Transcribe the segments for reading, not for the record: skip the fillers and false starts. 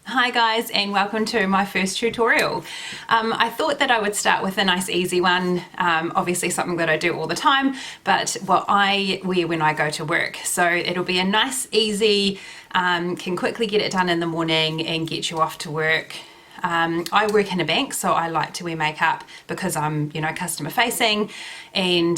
Hi guys, and welcome to my first tutorial. I thought that I would start with a nice easy one, obviously something that I do all the time, but what I wear when I go to work. So it'll be a nice easy, can quickly get it done in the morning and get you off to work. I work in a bank, so I like to wear makeup because I'm, customer facing, and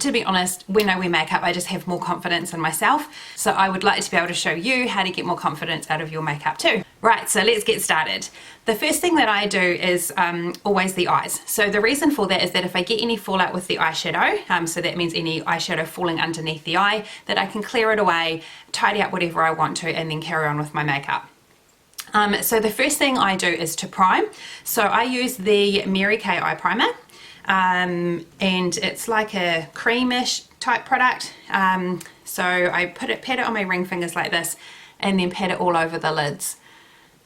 to be honest, when I wear makeup, I just have more confidence in myself. So I would like to be able to show you how to get more confidence out of your makeup too. Right, so let's get started. The first thing that I do is always the eyes. So the reason for that is that if I get any fallout with the eyeshadow, so that means any eyeshadow falling underneath the eye, that I can clear it away, tidy up whatever I want to, and then carry on with my makeup. So the first thing I do is to prime. So I use the Mary Kay eye primer. And it's like a creamish type product, so I pat it on my ring fingers like this and then pat it all over the lids,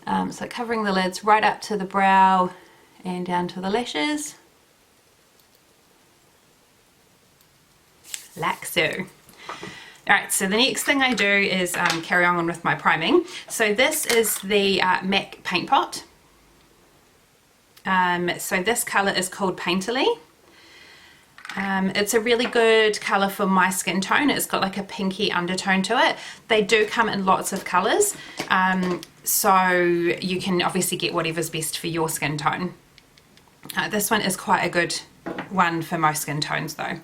so covering the lids right up to the brow and down to the lashes like so. Alright, so the next thing I do is carry on with my priming. So this is the MAC paint pot. So this colour is called Painterly. It's a really good colour for my skin tone. It's got like a pinky undertone to it. They do come in lots of colours, so you can obviously get whatever's best for your skin tone. This one is quite a good one for most skin tones though.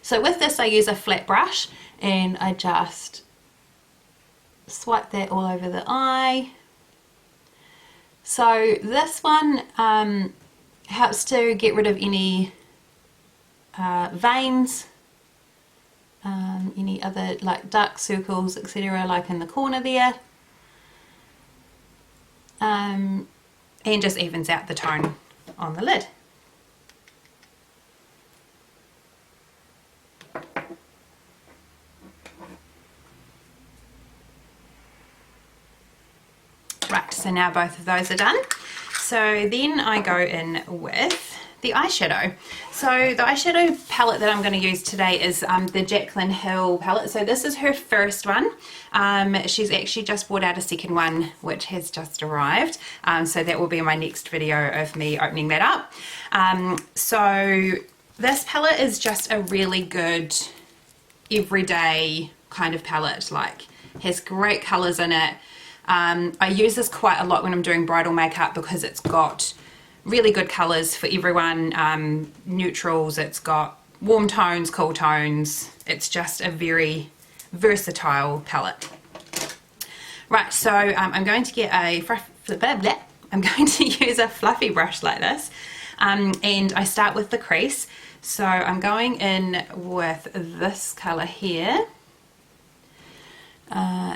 So with this I use a flat brush and I just swipe that all over the eye. So this one helps to get rid of any veins, any other like dark circles, etc., like in the corner there, and just evens out the tone on the lid. Right, so now both of those are done. So then I go in with the eyeshadow. So the eyeshadow palette that I'm going to use today is the Jaclyn Hill palette. So this is her first one. She's actually just brought out a second one which has just arrived. So that will be my next video of me opening that up. So this palette is just a really good everyday kind of palette, like has great colours in it. I use this quite a lot when I'm doing bridal makeup because it's got really good colours for everyone, neutrals, it's got warm tones, cool tones. It's just a very versatile palette. Right, so I'm going to get I'm going to use a fluffy brush like this, and I start with the crease. So I'm going in with this colour here.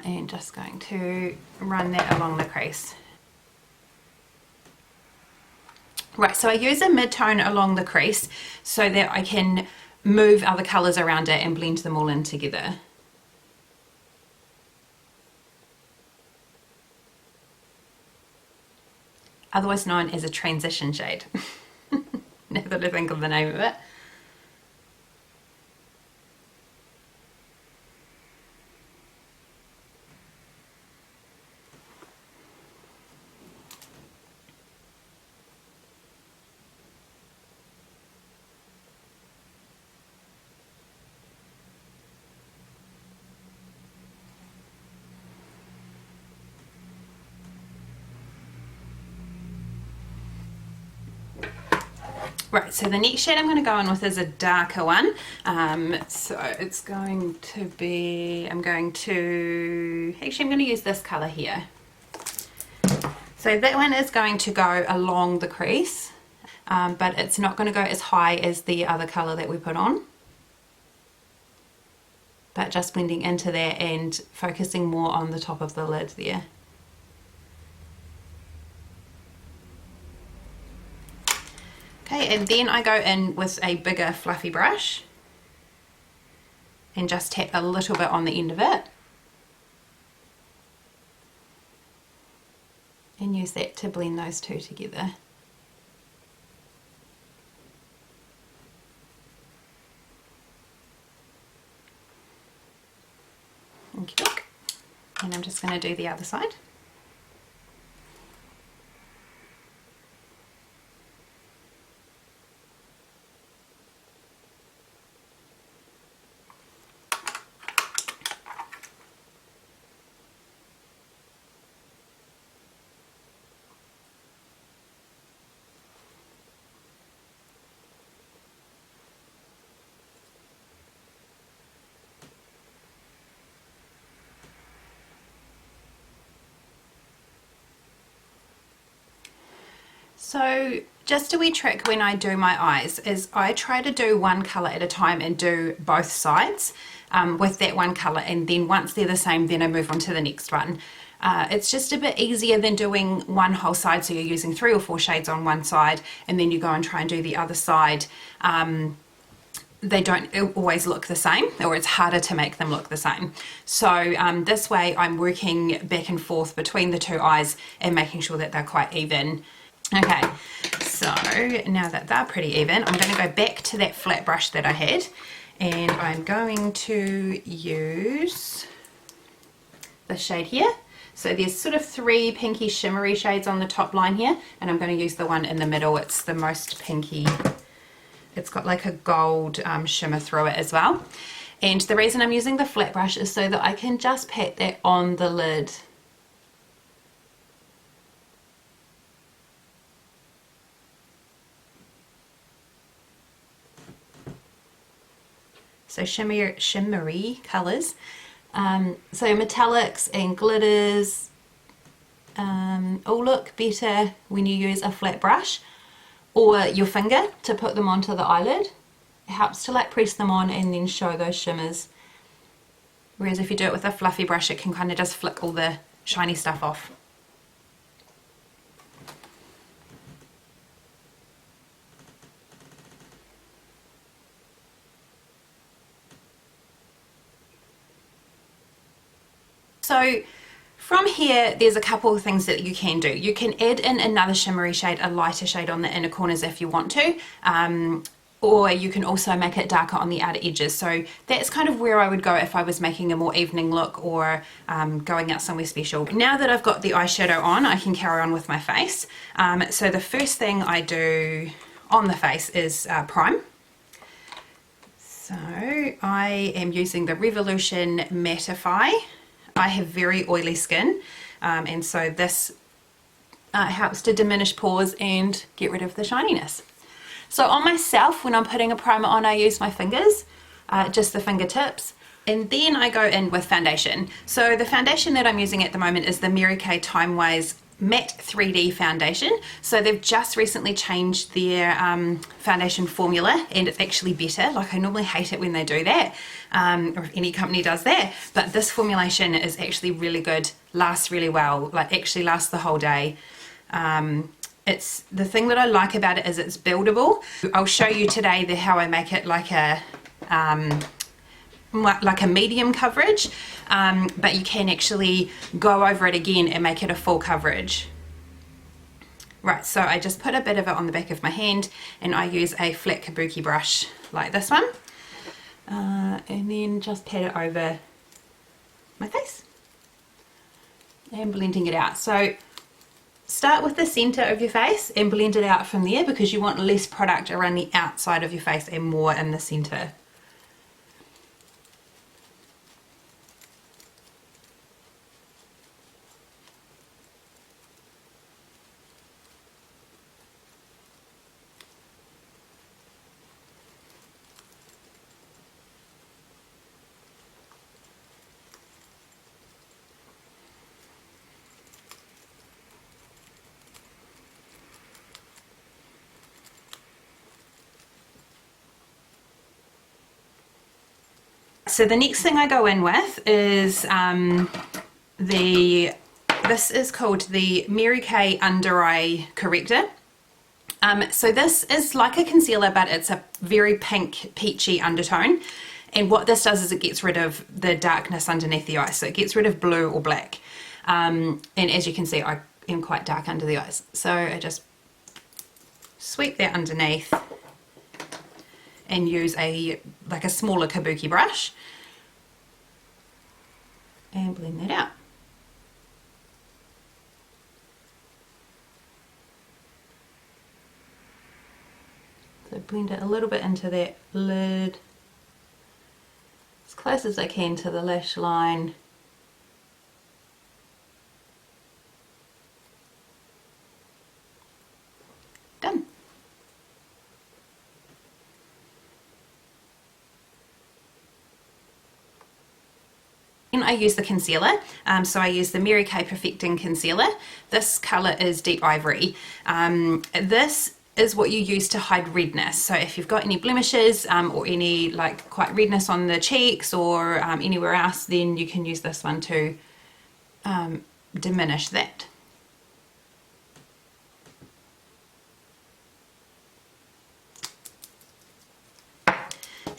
And just going to run that along the crease. Right, so I use a mid-tone along the crease so that I can move other colours around it and blend them all in together. Otherwise known as a transition shade. Now that I think of the name of it. Right, so the next shade I'm going to go in with is a darker one. So it's going to be, I'm going to use this colour here. So that one is going to go along the crease, but it's not going to go as high as the other colour that we put on. But just blending into that and focusing more on the top of the lid there. Okay, and then I go in with a bigger fluffy brush and just tap a little bit on the end of it and use that to blend those two together. Okay, and I'm just going to do the other side. So just a wee trick when I do my eyes is I try to do one colour at a time and do both sides with that one colour, and then once they're the same then I move on to the next one. It's just a bit easier than doing one whole side, so you're using 3 or 4 shades on one side and then you go and try and do the other side. They don't always look the same, or it's harder to make them look the same. So this way I'm working back and forth between the two eyes and making sure that they're quite even. Okay, so now that they're pretty even, I'm going to go back to that flat brush that I had, and I'm going to use the shade here. So there's sort of 3 pinky shimmery shades on the top line here, and I'm going to use the one in the middle. It's the most pinky. It's got like a gold shimmer through it as well. And the reason I'm using the flat brush is so that I can just pat that on the lid. So shimmery colours. So metallics and glitters all look better when you use a flat brush or your finger to put them onto the eyelid. It helps to like press them on and then show those shimmers. Whereas if you do it with a fluffy brush, it can kind of just flick all the shiny stuff off. So from here, there's a couple of things that you can do. You can add in another shimmery shade, a lighter shade on the inner corners if you want to, or you can also make it darker on the outer edges. So that's kind of where I would go if I was making a more evening look or going out somewhere special. Now that I've got the eyeshadow on, I can carry on with my face. So the first thing I do on the face is prime. So I am using the Revolution Mattify. I have very oily skin, and so this helps to diminish pores and get rid of the shininess. So on myself, when I'm putting a primer on, I use my fingers, just the fingertips, and then I go in with foundation. So the foundation that I'm using at the moment is the M.F.E.O Timewise Matte 3D foundation. So they've just recently changed their foundation formula, and it's actually better. Like, I normally hate it when they do that, or if any company does that, but this formulation is actually really good, lasts really well, like actually lasts the whole day. It's the thing that I like about it is it's buildable. I'll show you today how I make it like a medium coverage, but you can actually go over it again and make it a full coverage. Right, so I just put a bit of it on the back of my hand, and I use a flat kabuki brush like this one, and then just pat it over my face and blending it out. So start with the center of your face and blend it out from there, because you want less product around the outside of your face and more in the center. So the next thing I go in with is this is called the M.F.E.O Under Eye Corrector. So this is like a concealer, but it's a very pink, peachy undertone. And what this does is it gets rid of the darkness underneath the eyes. So it gets rid of blue or black. And as you can see, I am quite dark under the eyes. So I just sweep that underneath and use like a smaller kabuki brush and blend that out. So blend it a little bit into that lid, as close as I can to the lash line. Done. And then I use the concealer. So I use the Mary-Kay Perfecting Concealer. This colour is Deep Ivory. This is what you use to hide redness. So if you've got any blemishes or any like quite redness on the cheeks or anywhere else, then you can use this one to diminish that.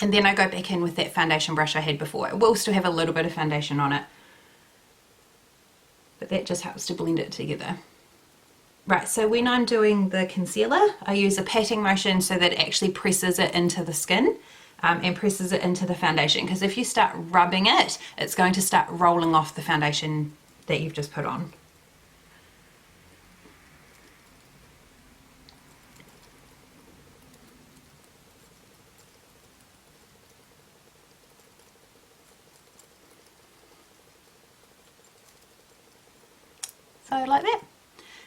And then I go back in with that foundation brush I had before. It will still have a little bit of foundation on it, but that just helps to blend it together. Right, so when I'm doing the concealer, I use a patting motion so that it actually presses it into the skin and presses it into the foundation, because if you start rubbing it, it's going to start rolling off the foundation that you've just put on. So like that.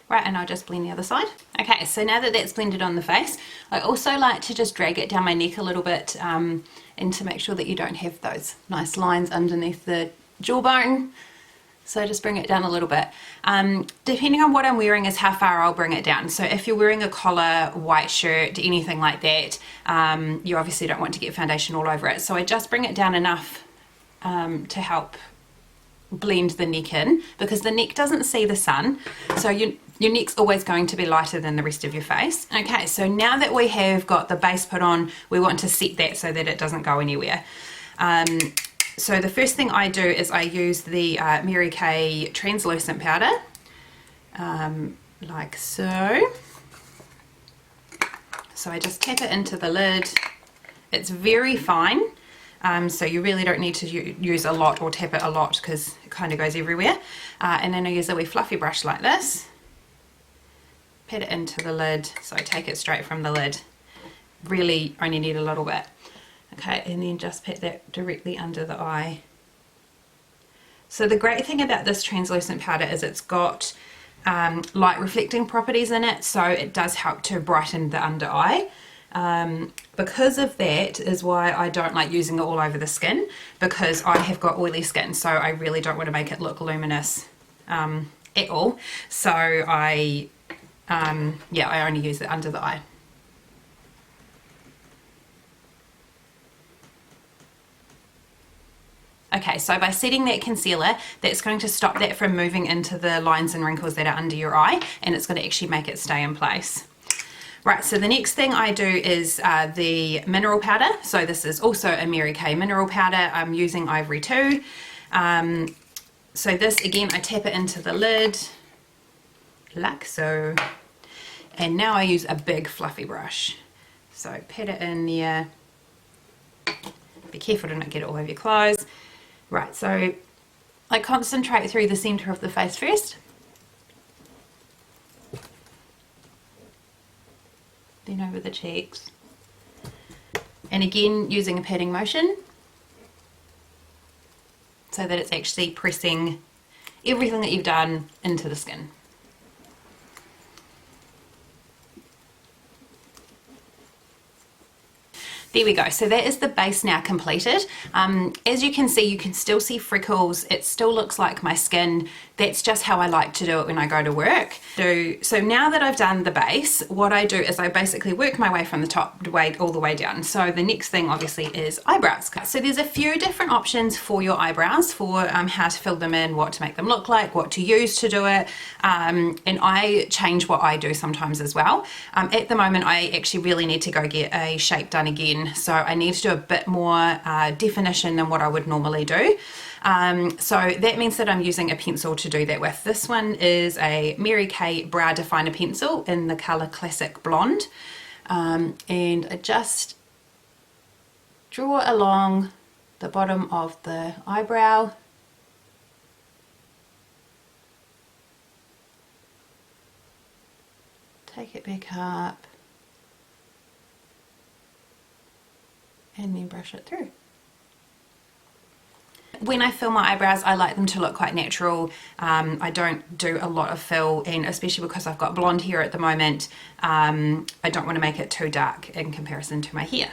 Right, and I'll just blend the other side. Okay, so now that that's blended on the face, I also like to just drag it down my neck a little bit and to make sure that you don't have those nice lines underneath the jawbone. So just bring it down a little bit. Depending on what I'm wearing is how far I'll bring it down. So if you're wearing a collar, white shirt, anything like that, you obviously don't want to get foundation all over it. So I just bring it down enough to help blend the neck in, because the neck doesn't see the sun, so your neck's always going to be lighter than the rest of your face. Okay, so now that we have got the base put on, we want to set that so that it doesn't go anywhere. So the first thing I do is I use the Mary-Kay translucent powder, like so. So I just tap it into the lid. It's very fine. So you really don't need to use a lot or tap it a lot, because it kind of goes everywhere. And then I use a wee fluffy brush like this, pat it into the lid, so I take it straight from the lid, really only need a little bit. Okay, and then just pat that directly under the eye. So the great thing about this translucent powder is it's got light reflecting properties in it, so it does help to brighten the under eye. Because of that is why I don't like using it all over the skin, because I have got oily skin, so I really don't want to make it look luminous at all. So I only use it under the eye. Okay, so by setting that concealer, that's going to stop that from moving into the lines and wrinkles that are under your eye, and it's going to actually make it stay in place. Right, so the next thing I do is the mineral powder. So this is also a Mary-Kay mineral powder. I'm using Ivory too. So this, again, I tap it into the lid, like so. And now I use a big fluffy brush. So pat it in there. Be careful to not get it all over your clothes. Right, so I concentrate through the centre of the face first. Then over the cheeks, and again using a patting motion so that it's actually pressing everything that you've done into the skin. There we go, so that is the base now completed. As you can see, you can still see freckles, it still looks like my skin. That's just how I like to do it when I go to work. So now that I've done the base, what I do is I basically work my way from the top all the way down. So the next thing obviously is eyebrows. So there's a few different options for your eyebrows, for how to fill them in, what to make them look like, what to use to do it, and I change what I do sometimes as well. At the moment I actually really need to go get a shape done again, so I need to do a bit more definition than what I would normally do. So that means that I'm using a pencil to do that with. This one is a Mary-Kay Brow Definer pencil in the colour Classic Blonde, and I just draw along the bottom of the eyebrow. Take it back up and then brush it through. When I fill my eyebrows, I like them to look quite natural. I don't do a lot of fill, and especially because I've got blonde hair at the moment, I don't want to make it too dark in comparison to my hair.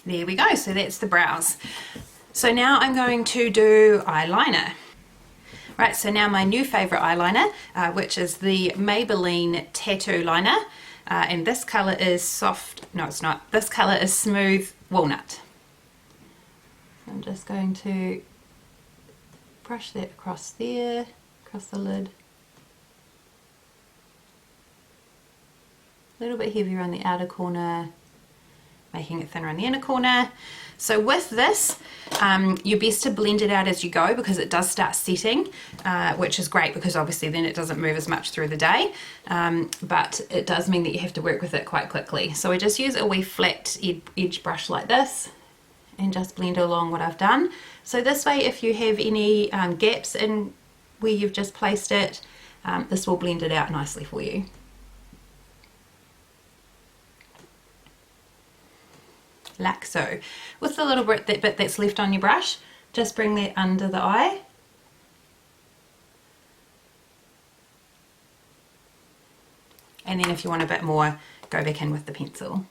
There we go, so that's the brows. So now I'm going to do eyeliner. Right, so now my new favourite eyeliner, which is the Maybelline Tattoo Liner, and this colour is soft, no it's not, this colour is Smooth Walnut. I'm just going to brush that across there, across the lid. A little bit heavier on the outer corner, making it thinner on the inner corner. So with this, you're best to blend it out as you go because it does start setting, which is great because obviously then it doesn't move as much through the day, but it does mean that you have to work with it quite quickly. So I just use a wee flat edge brush like this and just blend along what I've done. So this way, if you have any gaps in where you've just placed it, this will blend it out nicely for you. Like so. With the little bit that's left on your brush, just bring that under the eye. And then if you want a bit more, go back in with the pencil.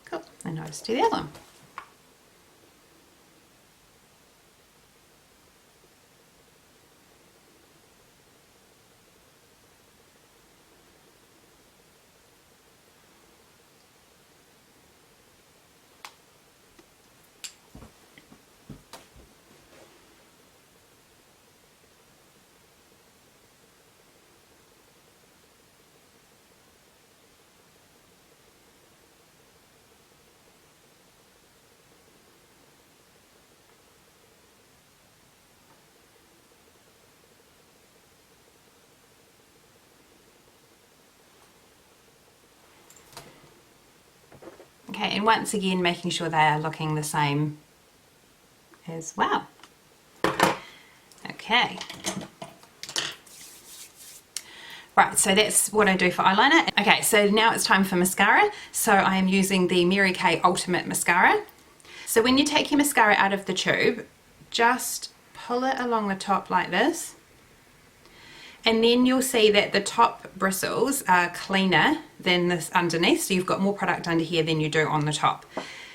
Cool, and I'll just do the other one. Okay, and once again making sure they are looking the same as well. Okay. Right, so that's what I do for eyeliner. Okay, so now it's time for mascara. So I am using the Mary Kay Ultimate Mascara. So when you take your mascara out of the tube, just pull it along the top like this. And then you'll see that the top bristles are cleaner than this underneath, so you've got more product under here than you do on the top.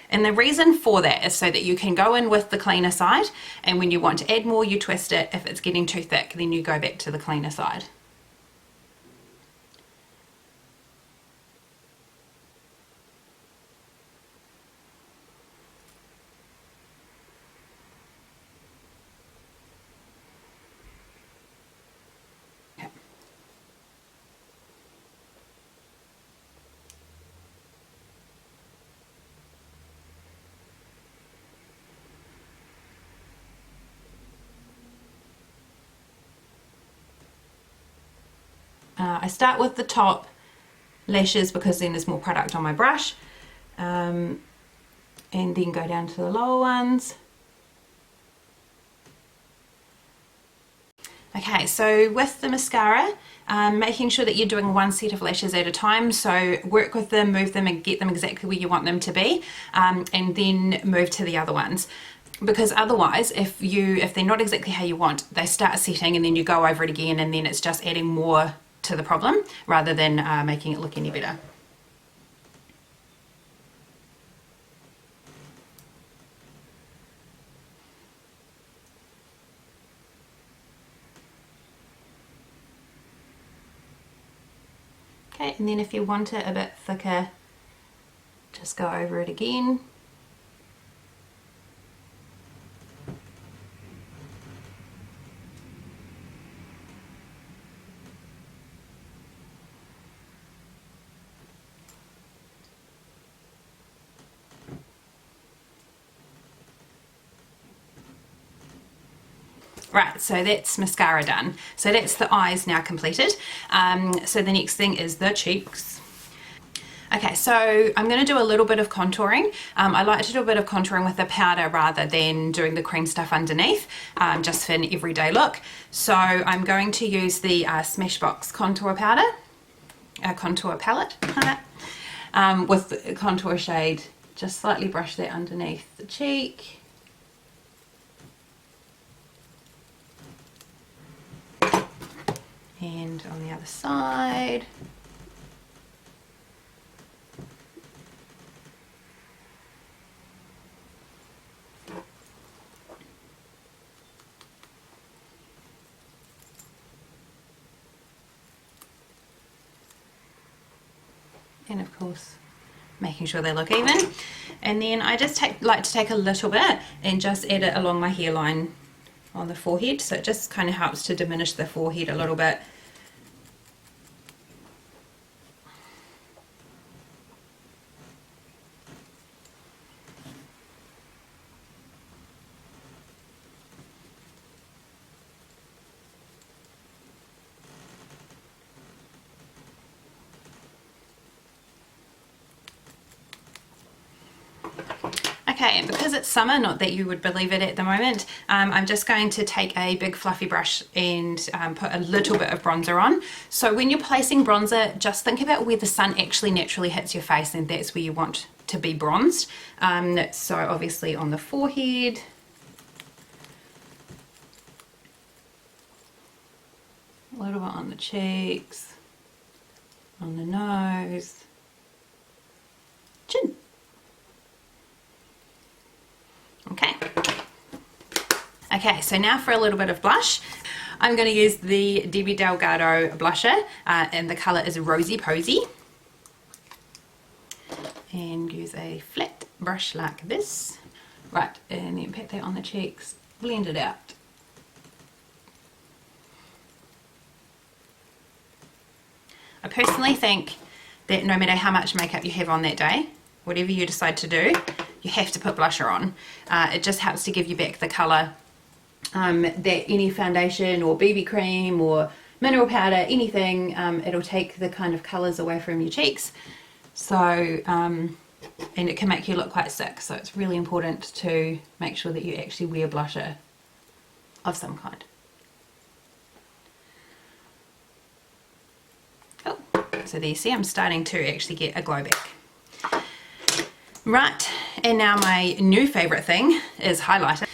And the reason for that is so that you can go in with the cleaner side, and when you want to add more, you twist it. If it's getting too thick, then you go back to the cleaner side. I start with the top lashes because then there's more product on my brush, and then go down to the lower ones. Okay, so with the mascara, making sure that you're doing one set of lashes at a time, so work with them, move them and get them exactly where you want them to be, and then move to the other ones. Because otherwise, if they're not exactly how you want, they start setting and then you go over it again and then it's just adding more to the problem rather than making it look any better. Okay, and then if you want it a bit thicker, just go over it again. Right, so that's mascara done. So that's the eyes now completed. So the next thing is the cheeks. Okay, so I'm going to do a little bit of contouring. I like to do a bit of contouring with the powder rather than doing the cream stuff underneath, just for an everyday look. So I'm going to use the Smashbox contour powder, contour palette, with the contour shade. Just slightly brush that underneath the cheek. And on the other side. And of course making sure they look even. And then I just like to take a little bit and just add it along my hairline on the forehead, so it just kind of helps to diminish the forehead a little bit. Okay, and because it's summer, not that you would believe it at the moment, I'm just going to take a big fluffy brush and put a little bit of bronzer on. So when you're placing bronzer, just think about where the sun actually naturally hits your face, and that's where you want to be bronzed. So obviously on the forehead, a little bit on the cheeks, on the nose, chin. Okay, so now for a little bit of blush. I'm going to use the Debbie Delgado blusher, and the colour is Rosy Posy. And use a flat brush like this. Right, and then pat that on the cheeks, blend it out. I personally think that no matter how much makeup you have on that day, whatever you decide to do, you have to put blusher on. It just helps to give you back the colour that any foundation or BB cream or mineral powder, anything, it'll take the kind of colours away from your cheeks. So, and it can make you look quite sick. So it's really important to make sure that you actually wear blusher of some kind. Cool. So there you see, I'm starting to actually get a glow back. Right, and now my new favourite thing is highlighter.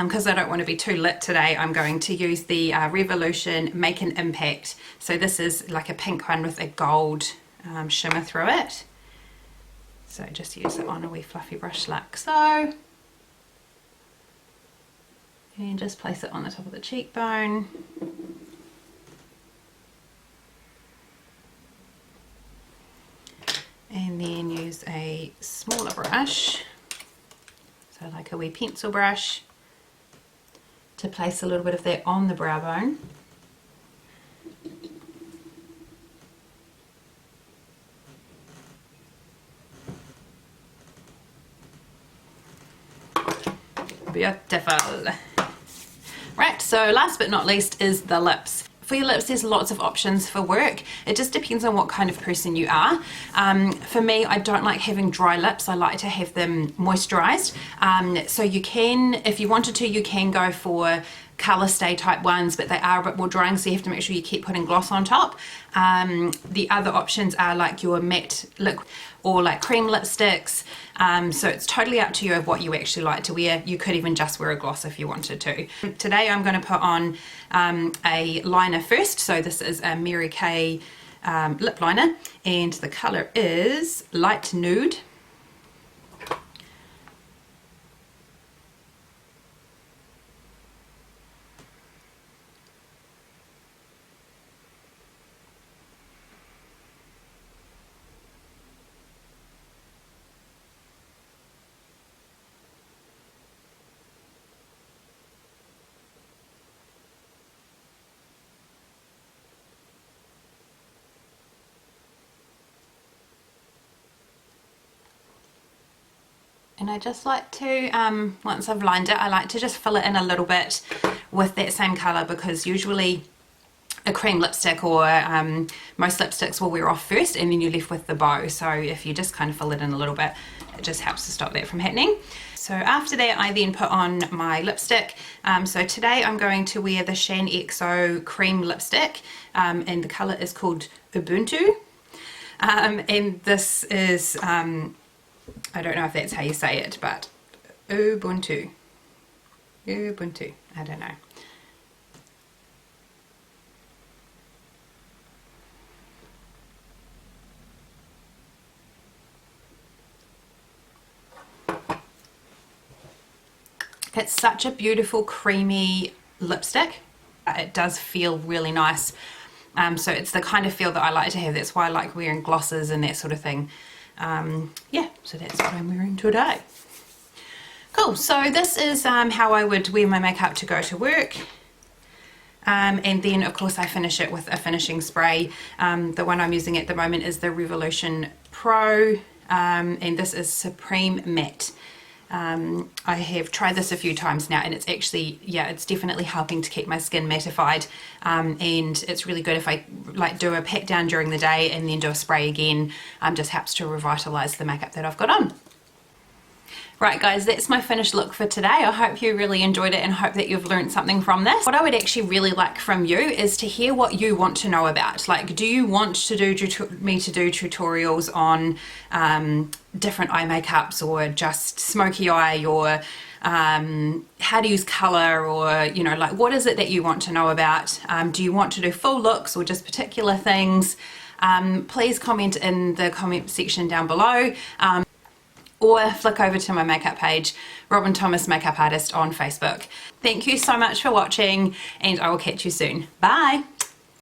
Because I don't want to be too lit today, I'm going to use the Revolution Make an Impact. So this is like a pink one with a gold shimmer through it. So just use it on a wee fluffy brush like so. And just place it on the top of the cheekbone. And then use a smaller brush, so like a wee pencil brush, to place a little bit of that on the brow bone. Beautiful. Right, so last but not least is the lips. For your lips, there's lots of options for work. It just depends on what kind of person you are. For me, I don't like having dry lips. I like to have them moisturized. So you can, if you wanted to, you can go for color stay type ones, but they are a bit more drying, so you have to make sure you keep putting gloss on top. The other options are like your matte liquid or like cream lipsticks. So it's totally up to you of what you actually like to wear. You could even just wear a gloss if you wanted to. Today I'm going to put on a liner first. So this is a Mary Kay lip liner, and the color is Light Nude. And I just like to, once I've lined it, I like to just fill it in a little bit with that same colour, because usually a cream lipstick or most lipsticks will wear off first and then you're left with the bow. So if you just kind of fill it in a little bit, it just helps to stop that from happening. So after that, I then put on my lipstick. So today I'm going to wear the Shan XO cream lipstick, and the colour is called Ubuntu. And this is, I don't know if that's how you say it, but Ubuntu. Ubuntu, I don't know. It's such a beautiful creamy lipstick. It does feel really nice. So it's the kind of feel that I like to have. That's why I like wearing glosses and that sort of thing. Yeah, so that's what I'm wearing today. Cool, so this is how I would wear my makeup to go to work. And then of course I finish it with a finishing spray. The one I'm using at the moment is the Revolution Pro, and this is Supreme Matte. I have tried this a few times now, and it's actually, yeah, it's definitely helping to keep my skin mattified, and it's really good if I like do a pat down during the day and then do a spray again. Just helps to revitalize the makeup that I've got on. Right guys, that's my finished look for today. I hope you really enjoyed it and hope that you've learned something from this. What I would actually really like from you is to hear what you want to know about. Like, do you want to do me to do tutorials on different eye makeups, or just smoky eye, or how to use color, or you know, like what is it that you want to know about? Do you want to do full looks or just particular things? Please comment in the comment section down below. Or flick over to my makeup page, Robin Thomas Makeup Artist on Facebook. Thank you so much for watching, and I will catch you soon. Bye!